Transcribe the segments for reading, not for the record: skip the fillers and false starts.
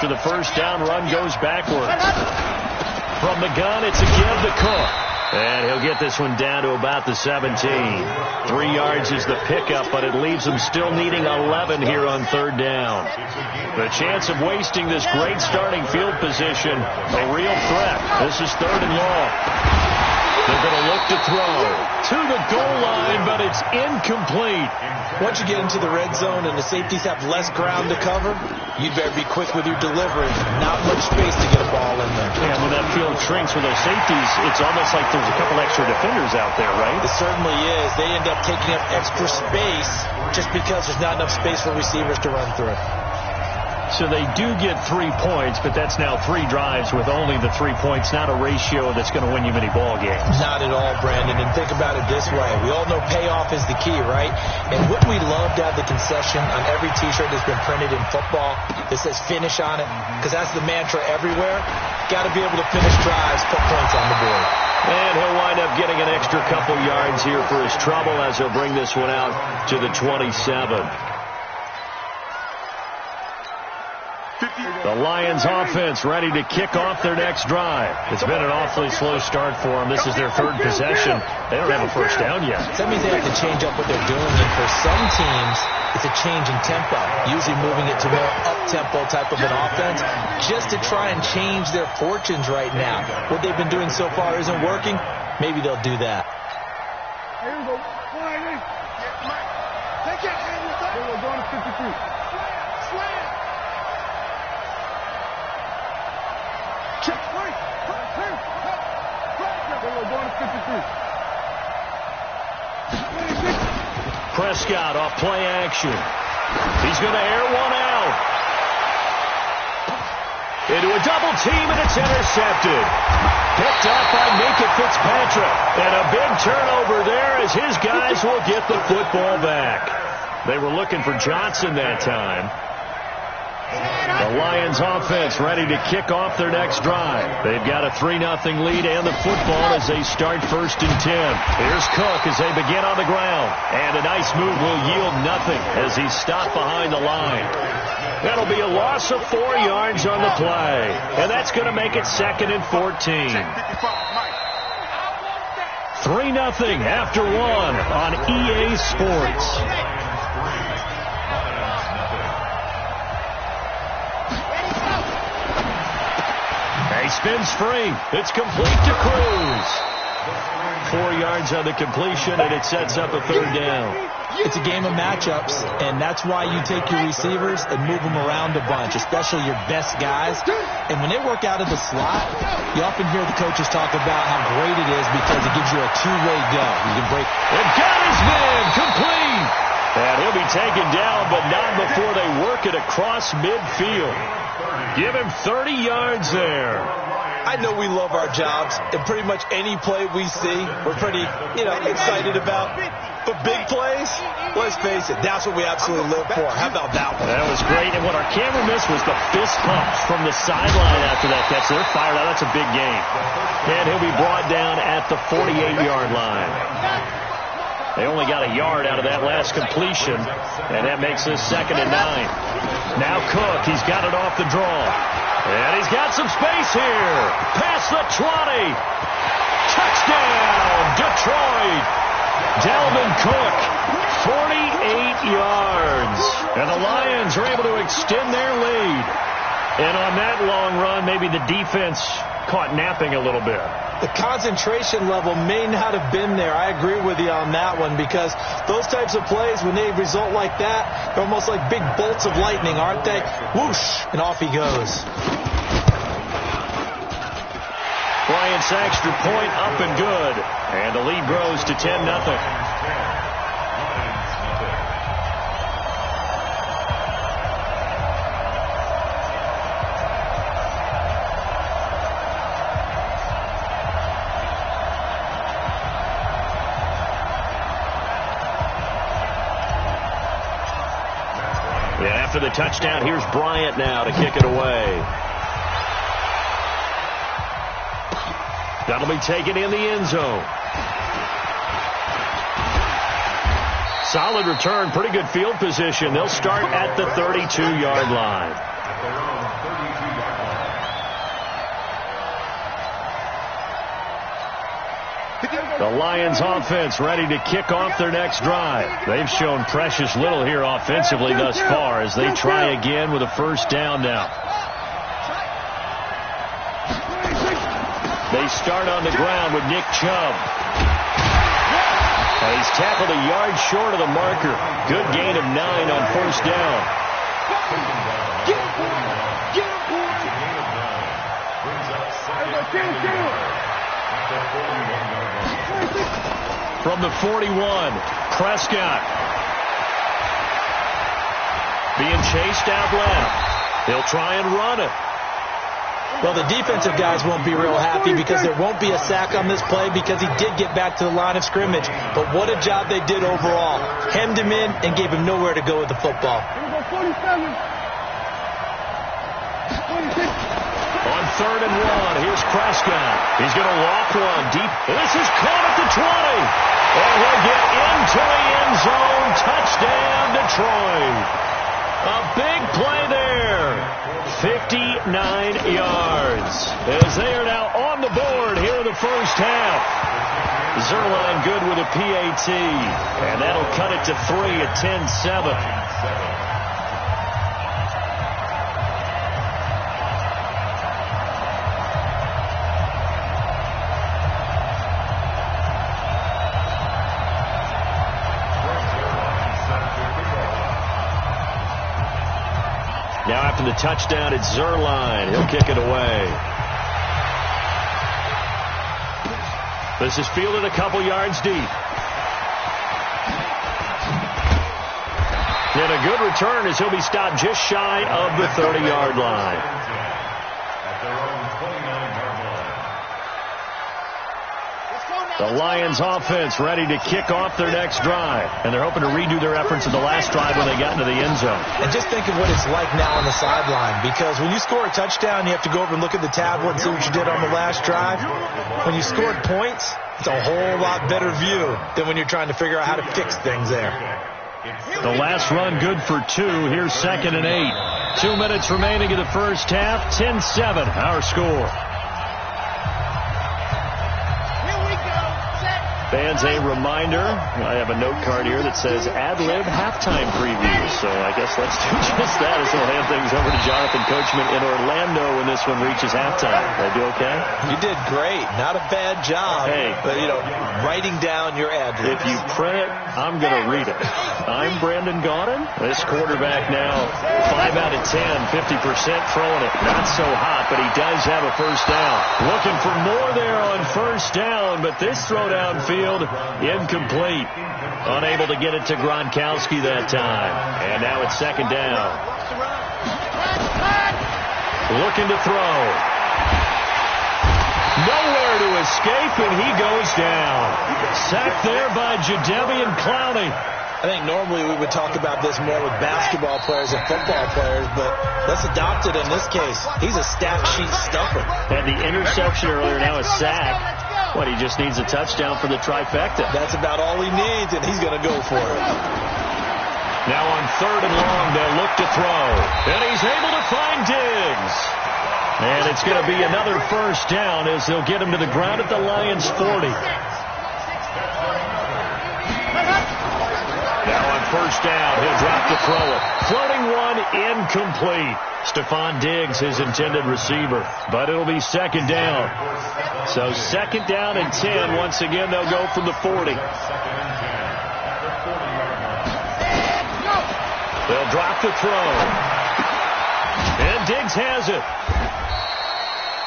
To the first down run goes backwards. From the gun, it's a give to Cook. And he'll get this one down to about the 17. 3 yards is the pickup, but it leaves them still needing 11 here on third down. The chance of wasting this great starting field position, a real threat. This is 3rd and long. They're going to look to throw to the goal line, but it's incomplete. Once you get into the red zone and the safeties have less ground to cover, you better be quick with your delivery. Not much space to get a ball in there. Yeah, when that field shrinks with those safeties, it's almost like there's a couple extra defenders out there, right? It certainly is. They end up taking up extra space just because there's not enough space for receivers to run through. So they do get 3 points, but that's now 3 drives with only the 3 points, not a ratio that's going to win you many ball games. Not at all, Brandon. And think about it this way. We all know payoff is the key, right? And wouldn't we love to have the concession on every T-shirt that's been printed in football that says finish on it? Because that's the mantra everywhere. Got to be able to finish drives, put points on the board. And he'll wind up getting an extra couple yards here for his trouble as he'll bring this one out to the 27. The Lions offense ready to kick off their next drive. It's been an awfully slow start for them. This is their 3rd possession. They don't have a first down yet. That means they have to change up what they're doing. And for some teams, it's a change in tempo, usually moving it to more up-tempo type of an offense just to try and change their fortunes right now. What they've been doing so far isn't working. Maybe they'll do that. Here we go. Take it. We're going to 53. Prescott off play action. He's going to air one out. Into a double team, and it's intercepted. Picked up by Minka Fitzpatrick. And a big turnover there as his guys will get the football back. They were looking for Johnson that time. The Lions offense ready to kick off their next drive. They've got a 3-0 lead and the football as they start 1st and 10. Here's Cook as they begin on the ground. And a nice move will yield nothing as he's stopped behind the line. That'll be a loss of 4 yards on the play. And that's going to make it 2nd and 14. 3-0 after 1 on EA Sports. He spins free. It's complete to Cruz. 4 yards on the completion, and it sets up a 3rd down. It's a game of matchups, and that's why you take your receivers and move them around a bunch, especially your best guys. And when they work out of the slot, you often hear the coaches talk about how great it is because it gives you a two-way go. You can break. And got his man complete. And he'll be taken down, but not before they work it across midfield. Give him 30 yards there. I know we love our jobs, and pretty much any play we see, we're pretty, excited about. But big plays, let's face it, that's what we absolutely live for. How about that one? That was great, and what our camera missed was the fist pumps from the sideline after that catch. They're fired out. That's a big game. And he'll be brought down at the 48-yard line. They only got a yard out of that last completion, and that makes this 2nd and 9. Now Cook, he's got it off the draw. And he's got some space here. Past the 20. Touchdown, Detroit. Dalvin Cook, 48 yards. And the Lions are able to extend their lead. And on that long run, maybe the defense caught napping a little bit. The concentration level may not have been there. I agree with you on that one because those types of plays, when they result like that, they're almost like big bolts of lightning, aren't they? Whoosh, and off he goes. Bryant's extra point up and good. And the lead grows to 10-0. After the touchdown, here's Bryant now to kick it away. That'll be taken in the end zone. Solid return, pretty good field position. They'll start at the 32-yard line. The Lions offense ready to kick off their next drive. They've shown precious little here offensively thus far as they try again with a first down now. They start on the ground with Nick Chubb. He's tackled a yard short of the marker. Good gain of 9 on first down. From the 41, Prescott. Being chased out left. He'll try and run it. Well, the defensive guys won't be real happy because there won't be a sack on this play because he did get back to the line of scrimmage. But what a job they did overall. Hemmed him in and gave him nowhere to go with the football. On 3rd and 1, here's Prescott. He's going to walk one deep. This is caught at the 20. And he'll get into the end zone. Touchdown, Detroit. A big play there. 59 yards. As they are now on the board here in the first half. Zuerlein good with a PAT. And that'll cut it to 3 at 10-7. Now after the touchdown, it's Zuerlein. He'll kick it away. This is fielded a couple yards deep. And a good return as he'll be stopped just shy of the 30-yard line. The Lions offense ready to kick off their next drive. And they're hoping to redo their efforts in the last drive when they got into the end zone. And just think of what it's like now on the sideline. Because when you score a touchdown, you have to go over and look at the tablet and see what you did on the last drive. When you scored points, it's a whole lot better view than when you're trying to figure out how to fix things there. The last run good for 2. Here's 2nd and 8. 2 minutes remaining in the first half. 10-7 our score. Fans, a reminder, I have a note card here that says ad-lib halftime preview. So I guess let's do just that as we'll hand things over to Jonathan Coachman in Orlando when this one reaches halftime. Did I do okay? You did great. Not a bad job. Hey. But, you know, writing down your ad-libs. If you print it, I'm going to read it. I'm Brandon Gaudin. This quarterback now 5 out of 10, 50% throwing it. Not so hot, but he does have a first down. Looking for more there on first down, but this throw downfield incomplete. Unable to get it to Gronkowski that time. And now it's 2nd down. Looking to throw. Nowhere to escape, and he goes down. Sacked there by Jadeveon Clowney. I think normally we would talk about this more with basketball players and football players, but let's adopt it in this case. He's a stat sheet stuffer. Had the interception earlier, now a sack. What, he just needs a touchdown for the trifecta. That's about all he needs, and he's going to go for it. Now on 3rd and long, they'll look to throw. And he's able to find Diggs. And it's going to be another first down as they'll get him to the ground at the Lions' 40. Now on first down, he'll drop to throw it. Floating one, incomplete. Stephon Diggs, his intended receiver. But it'll be 2nd down. So 2nd down and 10. Once again, they'll go from the 40. They'll drop the throw. And Diggs has it.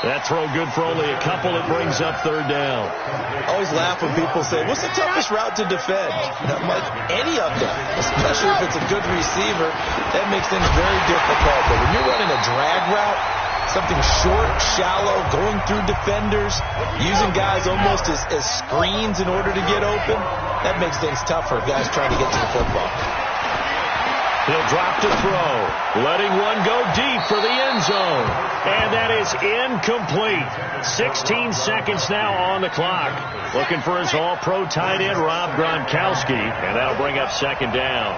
That throw good for only a couple. It brings up 3rd down. I always laugh when people say, what's the toughest route to defend? I'm like, any of them, especially if it's a good receiver, that makes things very difficult. But when you're running a drag route, something short, shallow, going through defenders, using guys almost as screens in order to get open, that makes things tough for guys trying to get to the football. He'll drop to throw, letting one go deep for the end zone. And that is incomplete. 16 seconds now on the clock. Looking for his all-pro tight end, Rob Gronkowski. And that'll bring up 2nd down.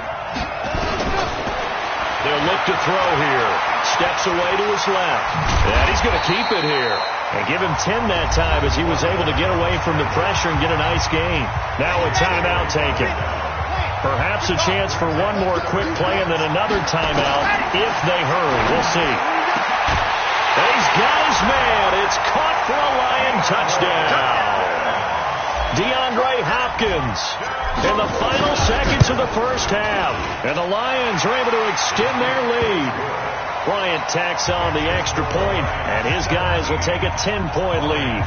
They'll look to throw here. Steps away to his left. And he's going to keep it here. And give him 10 that time as he was able to get away from the pressure and get a nice gain. Now a timeout taken. Perhaps a chance for one more quick play and then another timeout if they hurry. We'll see. He's got his man. It's caught for a Lion touchdown. DeAndre Hopkins in the final seconds of the first half. And the Lions are able to extend their lead. Bryant tacks on the extra point, and his guys will take a 10-point lead.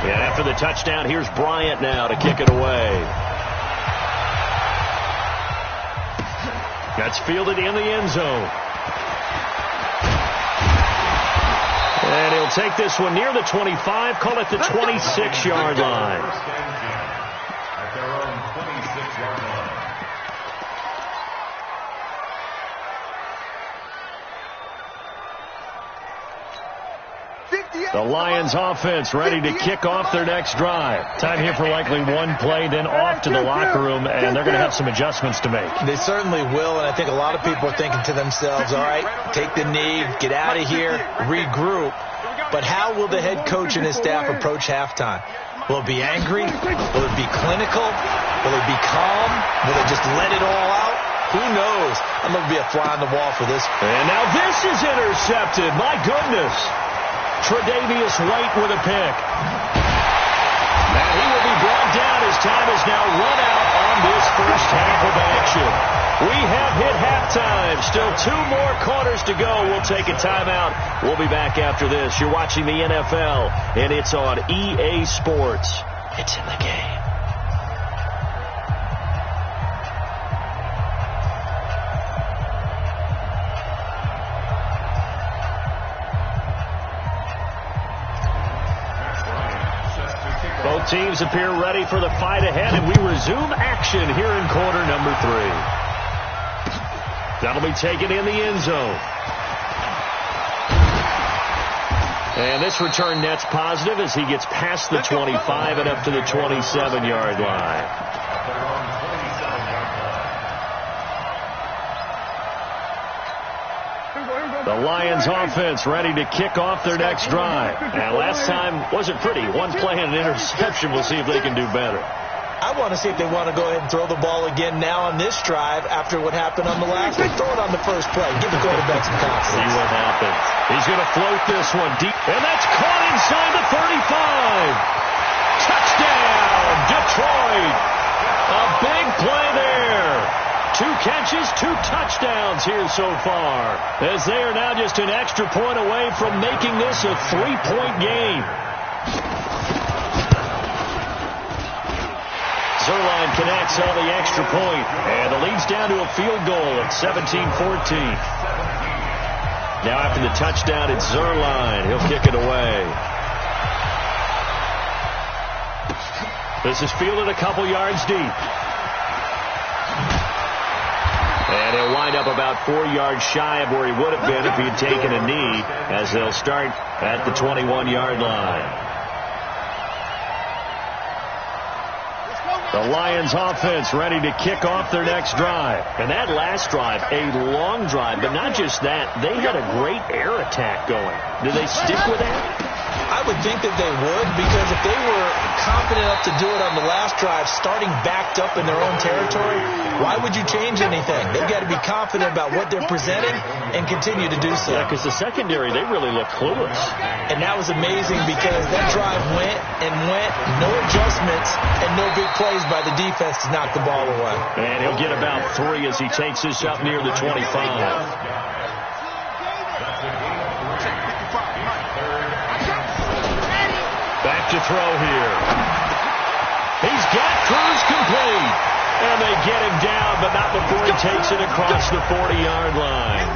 And after the touchdown, here's Bryant now to kick it away. That's fielded in the end zone. And he'll take this one near the 25, call it the 26-yard line. At their own 26-yard line. The Lions offense ready to kick off their next drive. Time here for likely one play, then off to the locker room, and they're going to have some adjustments to make. They certainly will, and I think a lot of people are thinking to themselves, all right, take the knee, get out of here, regroup. But how will the head coach and his staff approach halftime? Will it be angry? Will it be clinical? Will it be calm? Will they just let it all out? Who knows? I'm going to be a fly on the wall for this. And now this is intercepted. My goodness. Tre'Davious White with a pick. And he will be brought down as time is now run out on this first half of action. We have hit halftime. Still 2 more quarters to go. We'll take a timeout. We'll be back after this. You're watching the NFL, and it's on EA Sports. It's in the game. Both teams appear ready for the fight ahead, and we resume action here in quarter number 3. That'll be taken in the end zone. And this return net's positive as he gets past the 25 and up to the 27-yard line. The Lions offense ready to kick off their next drive. And last time wasn't pretty. One play and an interception. We'll see if they can do better. I want to see if they want to go ahead and throw the ball again now on this drive after what happened on the last one. Throw it on the first play. Give the quarterback some confidence. See what happens. He's going to float this one deep. And that's caught inside the 35. Touchdown, Detroit. A big play there. 2 catches, 2 touchdowns here so far, as they are now just an extra point away from making this a 3-point game. Zerline connects on the extra point, and the lead's down to a field goal at 17-14. Now after the touchdown, it's Zerline. He'll kick it away. This is fielded a couple yards deep. And he'll wind up about 4 yards shy of where he would have been if he had taken a knee, as they'll start at the 21-yard line. The Lions offense ready to kick off their next drive. And that last drive, a long drive, but not just that. They had a great air attack going. Do they stick with that? I would think that they would, because if they were confident enough to do it on the last drive, starting backed up in their own territory, why would you change anything? They've got to be confident about what they're presenting and continue to do so. Yeah, because the secondary, they really look clueless. And that was amazing because that drive went and went, no adjustments, and no big plays by the defense to knock the ball away. And he'll get about 3 as he takes this up near the 25. Back to throw here. He's got Cruz complete. And they get him down, but not before he takes it across the 40-yard line.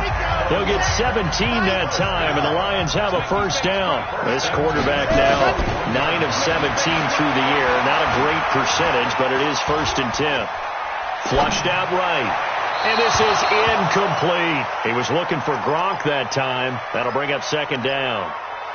They'll get 17 that time, and the Lions have a first down. This quarterback now 9 of 17 through the air. Not a great percentage, but it is 1st and 10. Flushed out right. And this is incomplete. He was looking for Gronk that time. That'll bring up second down.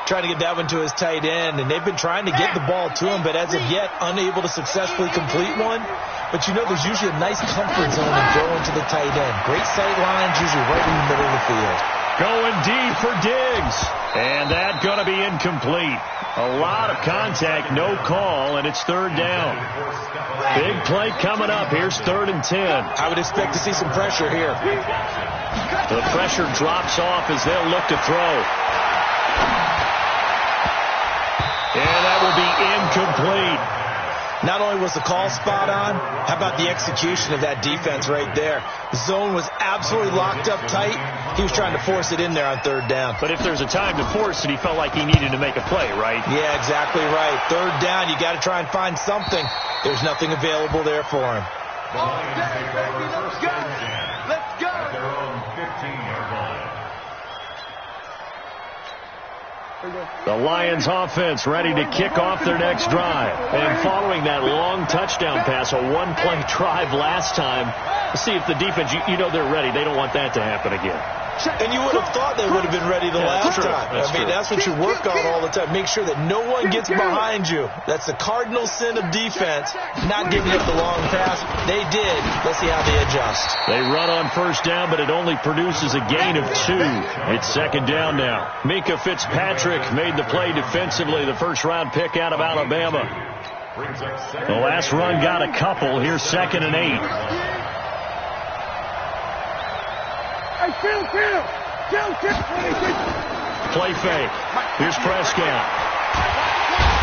Trying to get that one to his tight end, and they've been trying to get the ball to him, but as of yet, unable to successfully complete one. But you know, there's usually a nice comfort zone in throwing to the tight end. Great sight lines, usually right in the middle of the field. Going deep for Diggs. And that's going to be incomplete. A lot of contact, no call, and it's third down. Big play coming up. Here's 3rd and 10. I would expect to see some pressure here. The pressure drops off as they'll look to throw. And that will be incomplete. Not only was the call spot on, how about the execution of that defense right there? The zone was absolutely locked up tight. He was trying to force it in there on 3rd down. But if there's a time to force it, he felt like he needed to make a play, right? Yeah, exactly right. 3rd down, you got to try and find something. There's nothing available there for him. Let's go. Let's go. At their own 15-yard line. The Lions offense ready to kick off their next drive. And following that long touchdown pass, a one-play drive last time, see if the defense, you know they're ready. They don't want that to happen again. And you would have thought they would have been ready the last time. That's what you work on all the time. Make sure that no one gets behind you. That's the cardinal sin of defense, not giving up the long pass. They did. Let's see how they adjust. They run on first down, but it only produces a gain of 2. It's second down now. Minkah Fitzpatrick made the play defensively, the first-round pick out of Alabama. The last run got a couple. Here's 2nd and 8. Play fake. Here's Prescott.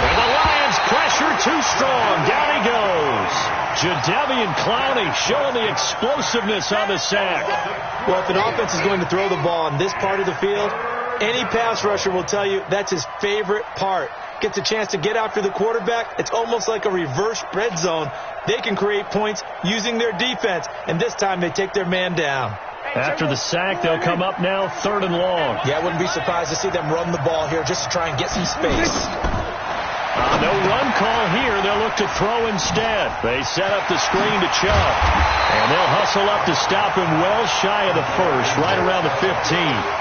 And the Lions pressure too strong. Down he goes. Jadeveon Clowney showing the explosiveness on the sack. Well, if an offense is going to throw the ball on this part of the field, any pass rusher will tell you that's his favorite part. Gets a chance to get after the quarterback. It's almost like a reverse red zone. They can create points using their defense, and this time they take their man down. After the sack, they'll come up now 3rd and long. Yeah, I wouldn't be surprised to see them run the ball here just to try and get some space. No run call here. They'll look to throw instead. They set up the screen to Chubb. And they'll hustle up to stop him well shy of the first, right around the 15.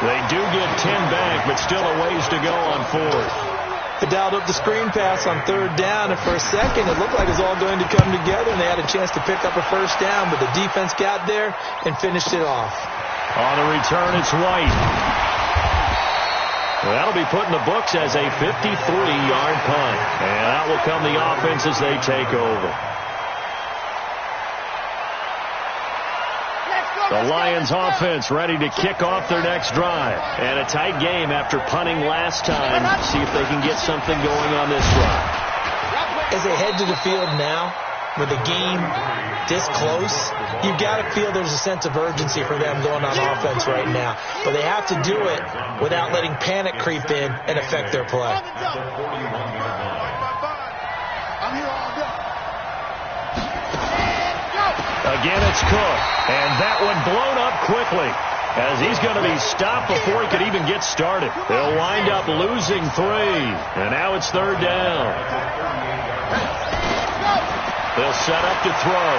They do get 10 back, but still a ways to go on 4th. They dialed up the screen pass on 3rd down, and for a second it looked like it was all going to come together, and they had a chance to pick up a first down, but the defense got there and finished it off. On the return, it's White. Well, that'll be put in the books as a 53-yard punt, and out will come the offense as they take over. The Lions offense ready to kick off their next drive. And a tight game after punting last time. See if they can get something going on this drive. As they head to the field now, with the game this close, you've got to feel there's a sense of urgency for them going on offense right now. But they have to do it without letting panic creep in and affect their play. Again, it's Cook. And that one blown up quickly as he's going to be stopped before he could even get started. They'll wind up losing 3. And now it's 3rd down. They'll set up to throw.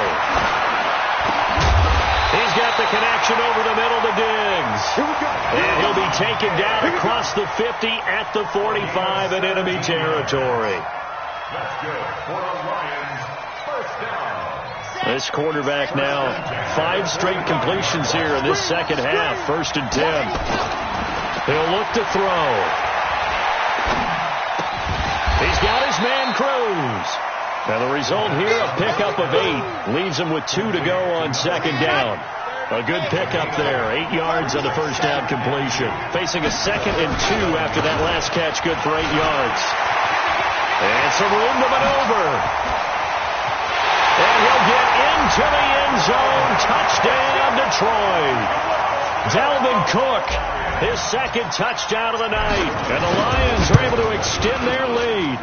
He's got the connection over the middle to Diggs. And he'll be taken down across the 50 at the 45 in enemy territory. That's good for the Lions. First down. This quarterback now, 5 straight completions here in this second half. 1st and 10. He'll look to throw. He's got his man Cruz. And the result here, a pickup of 8. Leaves him with 2 to go on 2nd down. A good pickup there. 8 yards on the first down completion. Facing a 2nd and 2 after that last catch. Good for 8 yards. And some room to maneuver. And he'll get into the end zone. Touchdown, Detroit. Dalvin Cook, his 2nd touchdown of the night. And the Lions are able to extend their lead.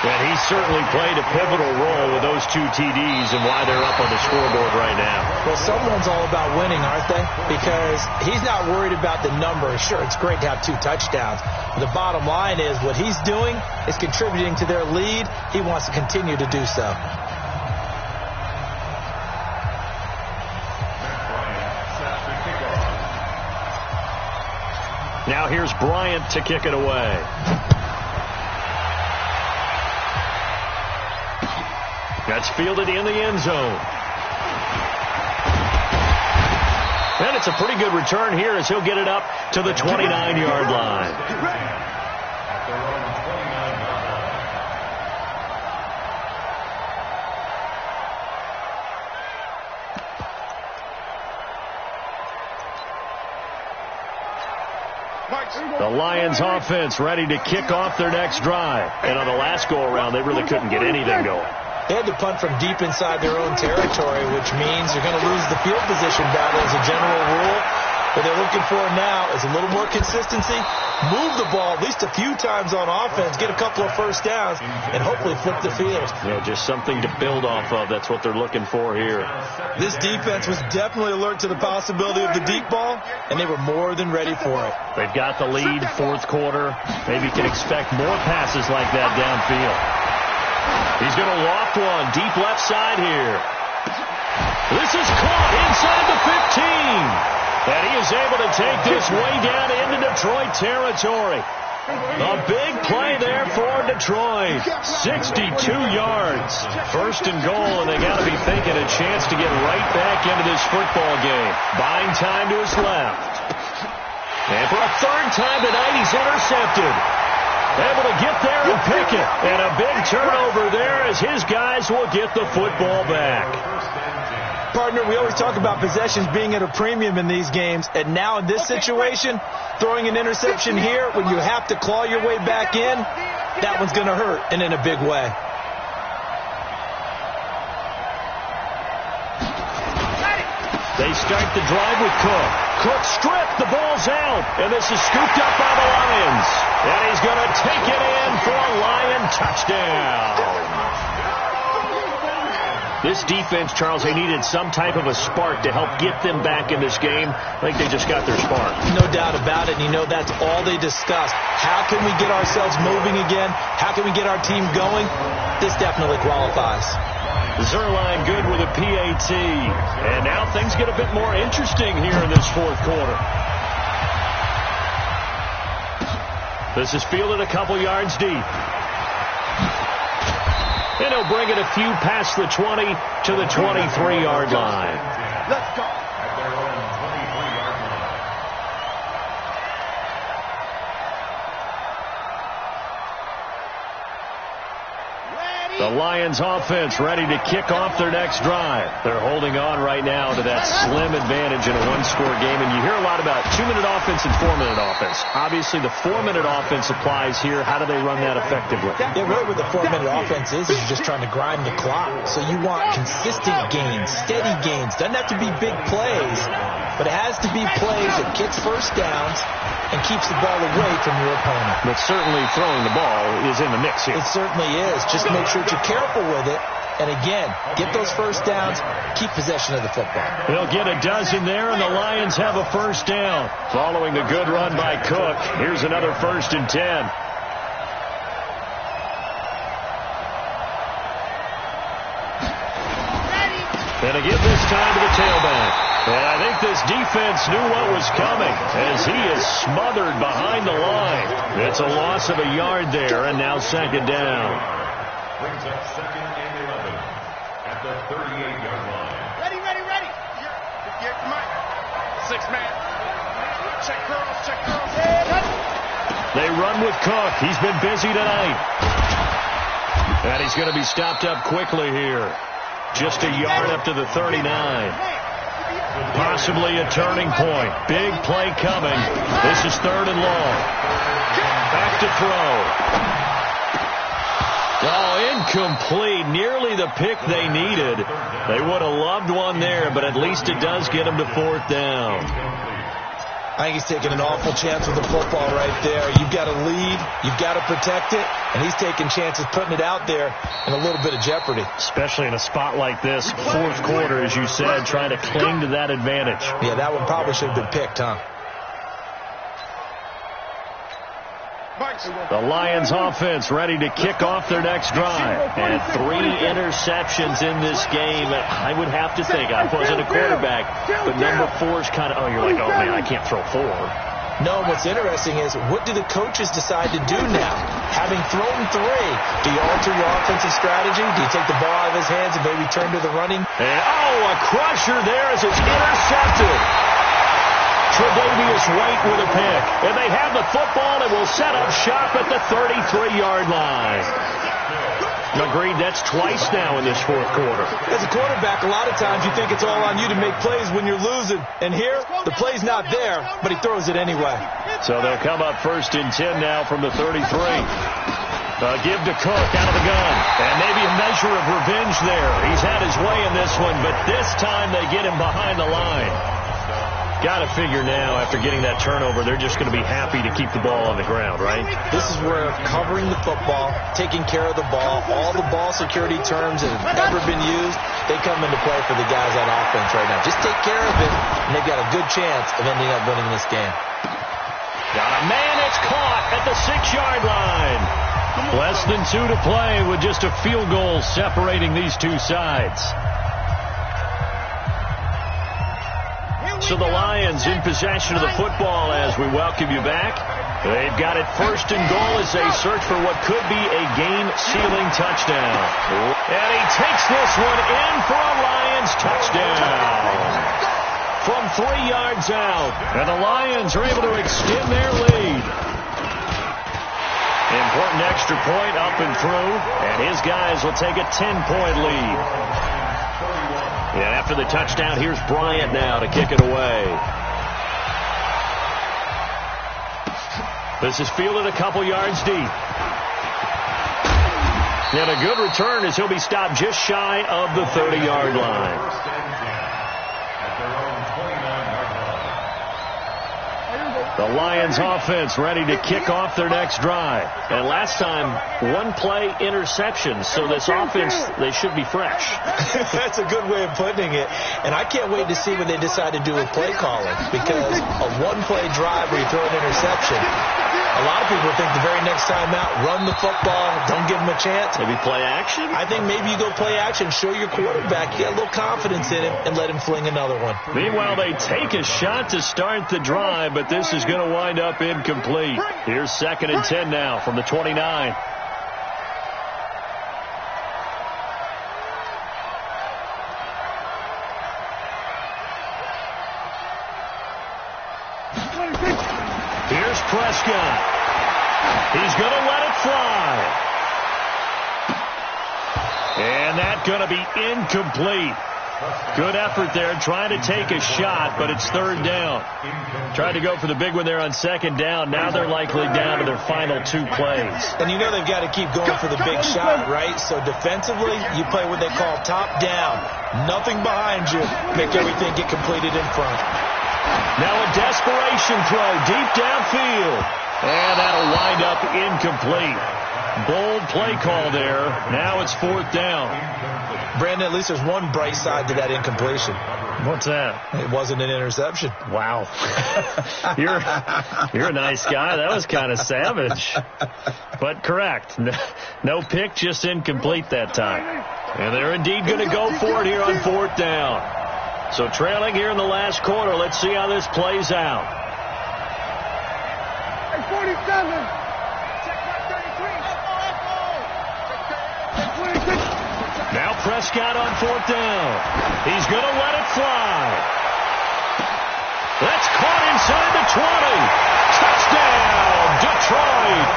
And he certainly played a pivotal role with those 2 TDs and why they're up on the scoreboard right now. Well, someone's all about winning, aren't they? Because he's not worried about the number. Sure, it's great to have 2 touchdowns. But the bottom line is what he's doing is contributing to their lead. He wants to continue to do so. Now here's Bryant to kick it away. That's fielded in the end zone. And it's a pretty good return here as he'll get it up to the 29-yard line. The Lions offense ready to kick off their next drive. And on the last go-around, they really couldn't get anything going. They had to punt from deep inside their own territory, which means you're going to lose the field position battle as a general rule. What they're looking for now is a little more consistency, move the ball at least a few times on offense, get a couple of first downs, and hopefully flip the field. Yeah, just something to build off of. That's what they're looking for here. This defense was definitely alert to the possibility of the deep ball, and they were more than ready for it. They've got the lead, fourth quarter. Maybe can expect more passes like that downfield. He's going to loft one deep left side here. This is caught inside the 15. And he is able to take this way down into Detroit territory. A big play there for Detroit. 62 yards. First and goal, and they got to be thinking a chance to get right back into this football game. Buying time to his left. And for a third time tonight, he's intercepted. Able to get there and pick it. And a big turnover there as his guys will get the football back. Partner, we always talk about possessions being at a premium in these games, and now in this situation, throwing an interception here when you have to claw your way back in, that one's going to hurt, and in a big way. They start the drive with Cook. Cook stripped, the ball's out, and this is scooped up by the Lions. And he's going to take it in for a Lion touchdown. This defense, Charles, they needed some type of a spark to help get them back in this game. I think they just got their spark. No doubt about it, and you know that's all they discussed. How can we get ourselves moving again? How can we get our team going? This definitely qualifies. Zerline good with a PAT. And now things get a bit more interesting here in this fourth quarter. This is fielded a couple yards deep. And he'll bring it a few past the 20 to the 23-yard line. Let's go. The Lions offense ready to kick off their next drive. They're holding on right now to that slim advantage in a one-score game. And you hear a lot about 2-minute offense and 4-minute offense. Obviously, the 4-minute offense applies here. How do they run that effectively? Yeah, really what the 4-minute offense is you're just trying to grind the clock. So you want consistent gains, steady gains. Doesn't have to be big plays, but it has to be plays that gets first downs and keeps the ball away from your opponent. But certainly throwing the ball is in the mix here. It certainly is. Just make sure you're careful with it. And again, get those first downs, keep possession of the football. They'll get a dozen there, and the Lions have a first down. Following the good run by Cook, here's another 1st and 10. And again this time to the tailback. And I think this defense knew what was coming as he is smothered behind the line. It's a loss of a yard there, and now second down. Brings up 2nd and 11 at the 38-yard line. Ready. Here, come on. 6-man. Check girls. They run with Cook. He's been busy tonight. And he's going to be stopped up quickly here. Just a yard up to the 39. Possibly a turning point. Big play coming. This is 3rd and long. Back to throw. Oh, incomplete. Nearly the pick they needed. They would have loved one there, but at least it does get them to 4th down. I think he's taking an awful chance with the football right there. You've got to lead. You've got to protect it. And he's taking chances putting it out there in a little bit of jeopardy. Especially in a spot like this, fourth quarter, as you said, trying to cling to that advantage. Yeah, that one probably should have been picked, huh? The Lions offense ready to kick off their next drive. And 3 interceptions in this game. I would have to think, I wasn't a quarterback, but number 4 is kind of, oh, you're like, oh, man, I can't throw 4. No, what's interesting is what do the coaches decide to do now? Having thrown 3, do you alter your offensive strategy? Do you take the ball out of his hands and maybe turn to the running? And, a crusher there as it's intercepted. Tre'Davious White with a pick. And they have the football and will set up shop at the 33-yard line. Agreed, that's twice now in this fourth quarter. As a quarterback, a lot of times you think it's all on you to make plays when you're losing. And here, the play's not there, but he throws it anyway. So they'll come up 1st and 10 now from the 33. Give to Cook out of the gun. And maybe a measure of revenge there. He's had his way in this one, but this time they get him behind the line. Got to figure now, after getting that turnover, they're just going to be happy to keep the ball on the ground, right? This is where covering the football, taking care of the ball, all the ball security terms that have ever been used, they come into play for the guys on offense right now. Just take care of it, and they've got a good chance of ending up winning this game. Got a man, it's caught at the 6-yard line. Less than 2 to play with just a field goal separating these two sides. So the Lions in possession of the football as we welcome you back. They've got it 1st and goal as they search for what could be a game-sealing touchdown. And he takes this one in for a Lions touchdown. From 3 yards out. And the Lions are able to extend their lead. Important extra point up and through. And his guys will take a 10-point lead. Yeah, after the touchdown, here's Bryant now to kick it away. This is fielded a couple yards deep. And a good return as he'll be stopped just shy of the 30-yard line. The Lions offense ready to kick off their next drive. And last time, 1-play interception. So this offense, they should be fresh. That's a good way of putting it. And I can't wait to see what they decide to do with play calling. Because a 1-play drive where you throw an interception, a lot of people think the very next time out, run the football, don't give them a chance. Maybe play action? I think maybe you go play action, show your quarterback you got a little confidence in him, and let him fling another one. Meanwhile, they take a shot to start the drive, but this is going to wind up incomplete. Here's 2nd and 10 now from the 29. Here's Prescott. He's going to let it fly. And that's going to be incomplete. Good effort there, trying to take a shot, but it's 3rd down. Tried to go for the big one there on 2nd down. Now they're likely down to their final 2 plays. And you know they've got to keep going for the big shot, right? So defensively, you play what they call top down. Nothing behind you. Make everything get completed in front. Now a desperation throw deep downfield. And that'll wind up incomplete. Bold play call there. Now it's 4th down. Brandon, at least there's one bright side to that incompletion. What's that? It wasn't an interception. Wow. You're a nice guy. That was kind of savage. But correct. No pick, just incomplete that time. And they're indeed going to go for it here on 4th down. So trailing here in the last quarter. Let's see how this plays out. 47. Now Prescott on 4th down. He's going to let it fly. That's caught inside the 20. Touchdown, Detroit.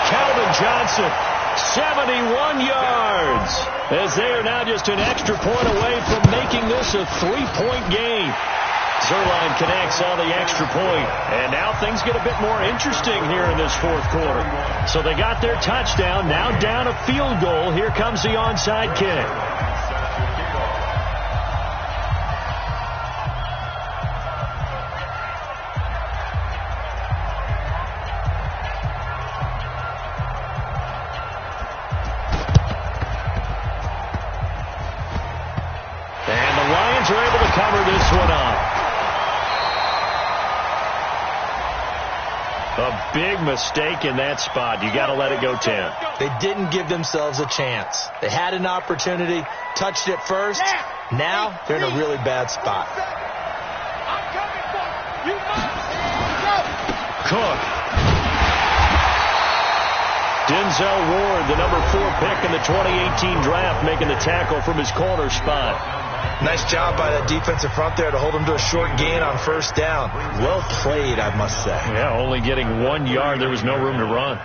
Calvin Johnson, 71 yards. As they are now just an extra point away from making this a 3-point game. Zerline connects on the extra point. And now things get a bit more interesting here in this 4th quarter. So they got their touchdown. Now down a field goal. Here comes the onside kick. And the Lions are able to cover this one up. A big mistake in that spot. You got to let it go 10. They didn't give themselves a chance. They had an opportunity, touched it first. Now they're in a really bad spot. I'm coming for you. You must go. Cook. Denzel Ward, the number 4 pick in the 2018 draft, making the tackle from his corner spot. Nice job by that defensive front there to hold him to a short gain on first down. Well played, I must say. Yeah, only getting 1 yard. There was no room to run.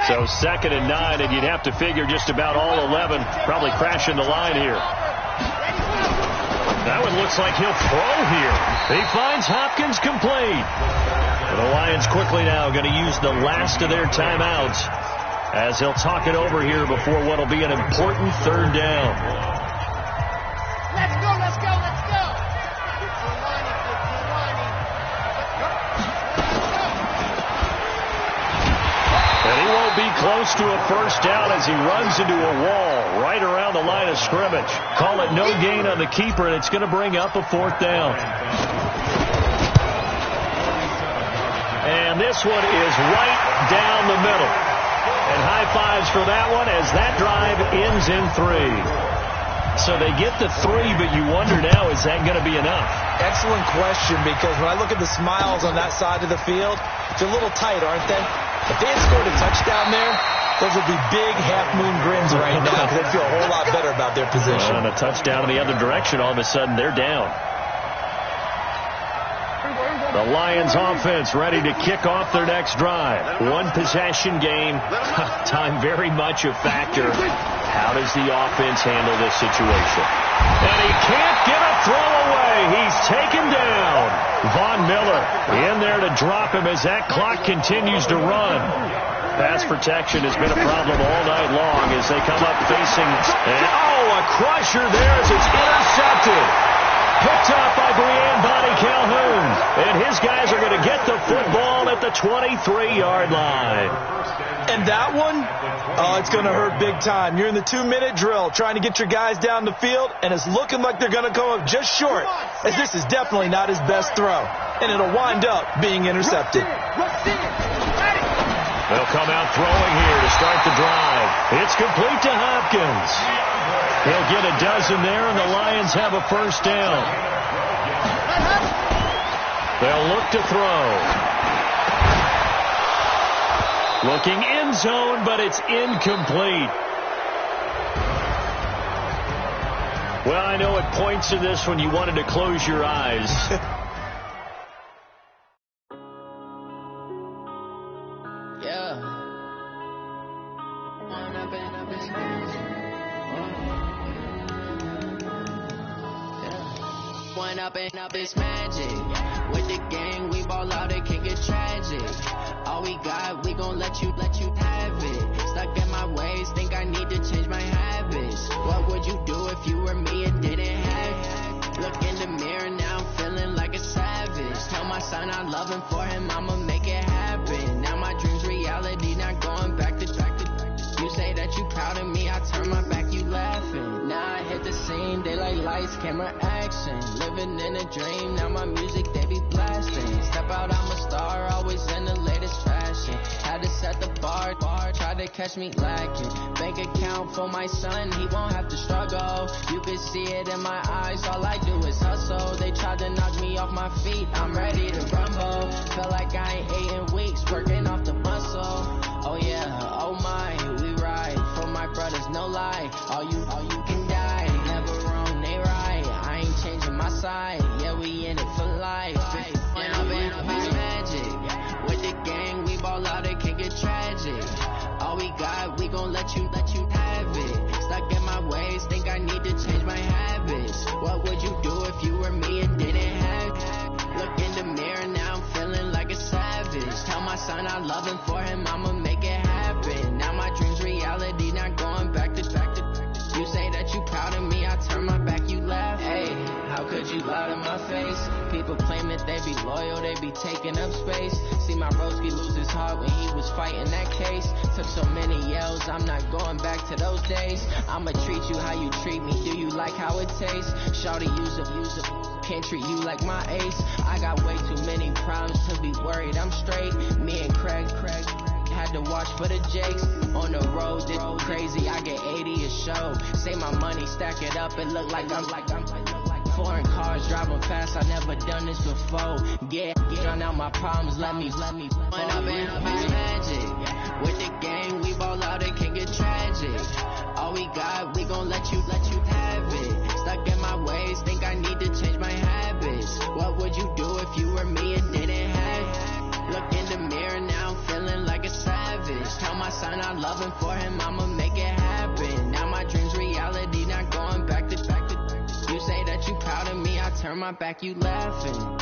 So 2nd and 9, and you'd have to figure just about all 11 probably crashing the line here. That one looks like he'll throw here. He finds Hopkins complete. The Lions quickly now going to use the last of their timeouts as he'll talk it over here before what will be an important 3rd down. Let's go, let's go, let's go. And he won't be close to a first down as he runs into a wall right around the line of scrimmage. Call it no gain on the keeper, and it's going to bring up a 4th down. And this one is right down the middle. And high fives for that one as that drive ends in 3. So they get the 3, but you wonder now, is that going to be enough? Excellent question, because when I look at the smiles on that side of the field, they're a little tight, aren't they? If they had scored a touchdown there, those would be big half-moon grins right now because they'd feel a whole lot better about their position. And a touchdown in the other direction, all of a sudden they're down. The Lions offense ready to kick off their next drive. 1 possession game. Time very much a factor. How does the offense handle this situation? And he can't get a throw away. He's taken down. Von Miller in there to drop him as that clock continues to run. Pass protection has been a problem all night long as they come up facing. And, a crusher there as it's intercepted. Picked up by Bonnie Calhoun. And his guys are going to get the football at the 23-yard line. And that one, it's going to hurt big time. You're in the 2-minute drill trying to get your guys down the field, and it's looking like they're going to come up just short, as this is definitely not his best throw. And it'll wind up being intercepted. They'll come out throwing here to start the drive. It's complete to Hopkins. He'll get a dozen there, and the Lions have a first down. They'll look to throw. Looking end zone, but it's incomplete. Well, I know at points in this when you wanted to close your eyes. Up is magic. With the gang, we ball out, it can get tragic. All we got, we gon' let you have it. Stuck in my ways, think I need to change my habits. What would you do if you were me and didn't have it? Look in the mirror, now I'm feeling like a savage. Tell my son I love him, for him I'ma make it happen. Now my dream's reality, not going back to. You say that you proud of me, I turn my back, you laughing. Now I hit the scene, daylight lights, camera action. Living in a dream, now my music, they be blasting. Step out, I'm a star, always in the latest fashion. Had to set the bar, try to catch me lacking. Bank account for my son, he won't have to struggle. You can see it in my eyes, all I do is hustle. They tried to knock me off my feet, I'm ready to rumble. Feel like I ain't ate in weeks, working off the muscle. Oh yeah, oh my, we ride for my brothers, no lie. All you can die, never wrong, they right. I ain't changing my side, yeah, we in it for life. Now it's magic. With the gang, we ball out, it can get tragic. All we got, we gon' let you have it. Stuck in my ways, think I need to change my habits. What would you do if you were me and didn't have it? Look in the mirror, now I'm feeling like a savage. Tell my son I love him, for him I'ma make it happen. Now my dream's reality, not going back to. You say that you proud of me, I turn my back, you laugh. Hey, how could you lie to my face? People claim that they be loyal, they be taking up space. See my broski lose his heart when he was fighting that case. Took so many yells, I'm not going back to those days. I'ma treat you how you treat me, do you like how it tastes? Shawty, use a can't treat you like my ace. I got way too many problems to be worried, I'm straight. Me and Craig had to watch for the Jakes. On the road, it's crazy, I get 80 a show. Say my money, stack it up, it look like I'm Foreign cars, driving fast, I never done this before. Get drown out my problems, let me When I've been magic. With the gang, we ball out, it can get tragic. All we got, we gon' let you have it. Stuck in my ways, think I need to change my habits. What would you do if you were me and didn't have it? Look in the mirror now, I'm feeling like a savage. Tell my son I love him, for him I'ma make it happen. Now my dream's reality, not going back to. You say that you proud of me, I turn my back, you laughing.